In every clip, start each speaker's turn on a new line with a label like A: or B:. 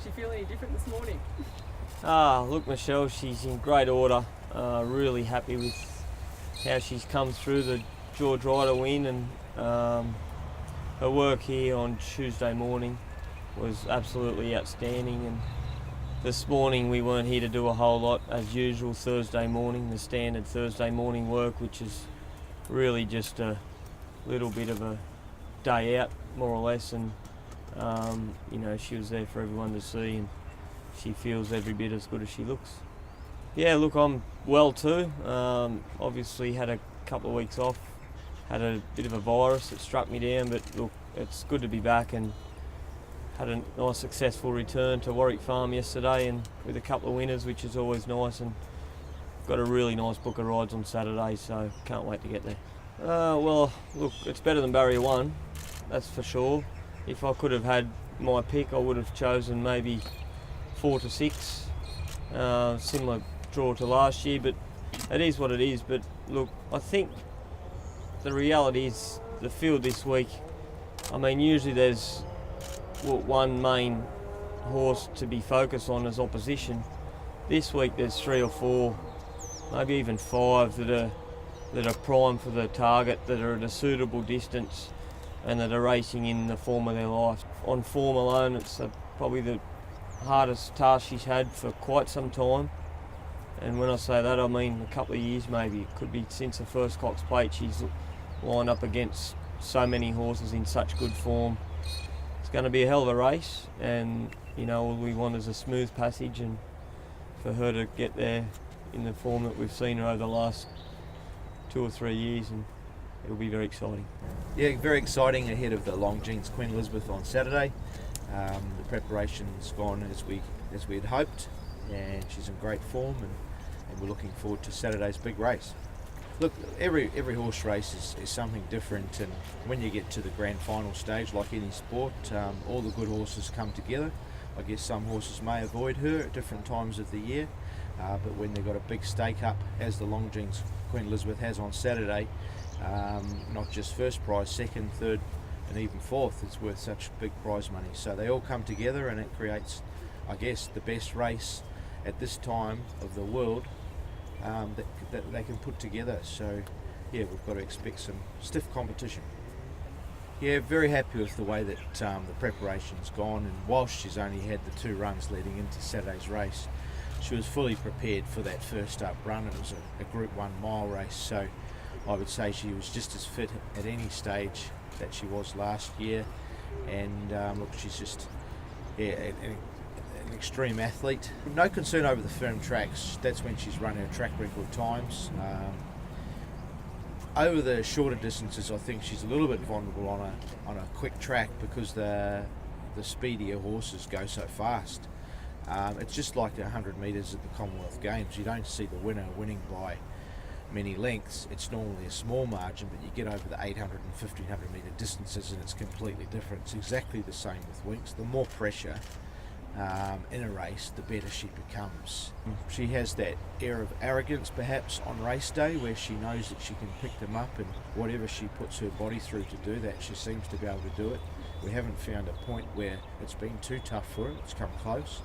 A: she feel any different this morning?
B: Look, Michelle, she's in great order. Really happy with how she's come through the George Ryder win, and her work here on Tuesday morning was absolutely outstanding. And this morning we weren't here to do a whole lot as usual. Thursday morning, the standard Thursday morning work, which is really just a little bit of a day out, more or less, and you know, she was there for everyone to see, and she feels every bit as good as she looks. Yeah, look, I'm well too. Obviously had a couple of weeks off, had a bit of a virus that struck me down, but look, it's good to be back, and had a nice successful return to Warwick Farm yesterday, and with a couple of winners, which is always nice, and got a really nice book of rides on Saturday, so can't wait to get there. Well, look, it's better than Barrier 1, that's for sure. If I could have had my pick, I would have chosen maybe 4 to 6. Similar draw to last year, but it is what it is. But look, I think the reality is the field this week, I mean, usually there's one main horse to be focused on as opposition. This week there's 3 or 4, maybe even 5 that are primed for the target, that are at a suitable distance, and that are racing in the form of their life. On form alone, it's probably the hardest task she's had for quite some time. And when I say that, I mean a couple of years maybe. It could be since the first Cox Plate she's lined up against so many horses in such good form. It's going to be a hell of a race, and you know, all we want is a smooth passage, and for her to get there in the form that we've seen her over the last 2 or 3 years, and it'll be very exciting.
C: Yeah, very exciting ahead of the Longines Queen Elizabeth on Saturday. The preparation's gone as we had hoped, and she's in great form, and we're looking forward to Saturday's big race. Look, every horse race is something different, and when you get to the grand final stage, like any sport, all the good horses come together. I guess some horses may avoid her at different times of the year, but when they've got a big stake up, as the Longines Queen Elizabeth has on Saturday, not just first prize, second, third, and even fourth, it's worth such big prize money. So they all come together, and it creates, I guess, the best race at this time of the world that they can put together. So yeah, we've got to expect some stiff competition. Yeah, very happy with the way that the preparation's gone, and whilst she's only had the 2 runs leading into Saturday's race, she was fully prepared for that first up run. It was a Group 1 mile race, so I would say she was just as fit at any stage that she was last year. And look, she's just an extreme athlete. No concern over the firm tracks. That's when she's run her track record times. Over the shorter distances, I think she's a little bit vulnerable on a quick track, because the speedier horses go so fast. It's just like 100 metres at the Commonwealth Games. You don't see the winner winning by many lengths. It's normally a small margin, but you get over the 800 and 1500 metre distances, and it's completely different. It's exactly the same with Winx. The more pressure in a race, the better she becomes. She has that air of arrogance perhaps on race day, where she knows that she can pick them up, and whatever she puts her body through to do that, she seems to be able to do it. We haven't found a point where it's been too tough for her. It's come close.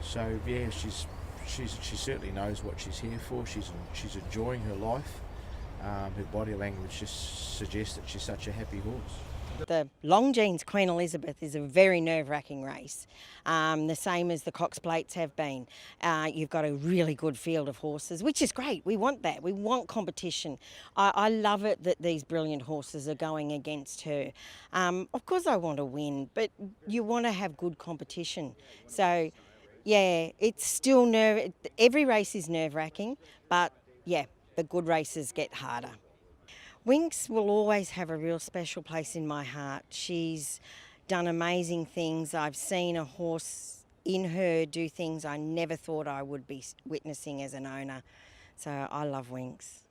C: So yeah, she certainly knows what she's here for. She's enjoying her life. Her body language just suggests that she's such a happy horse.
D: The Longines Queen Elizabeth is a very nerve-wracking race, the same as the Cox Plates have been. You've got a really good field of horses, which is great. We want that. We want competition. I love it that these brilliant horses are going against her. Of course I want to win, but you want to have good competition. So, yeah, it's still every race is nerve-wracking, but yeah, the good races get harder. Winx will always have a real special place in my heart. She's done amazing things. I've seen a horse in her do things I never thought I would be witnessing as an owner. So I love Winx.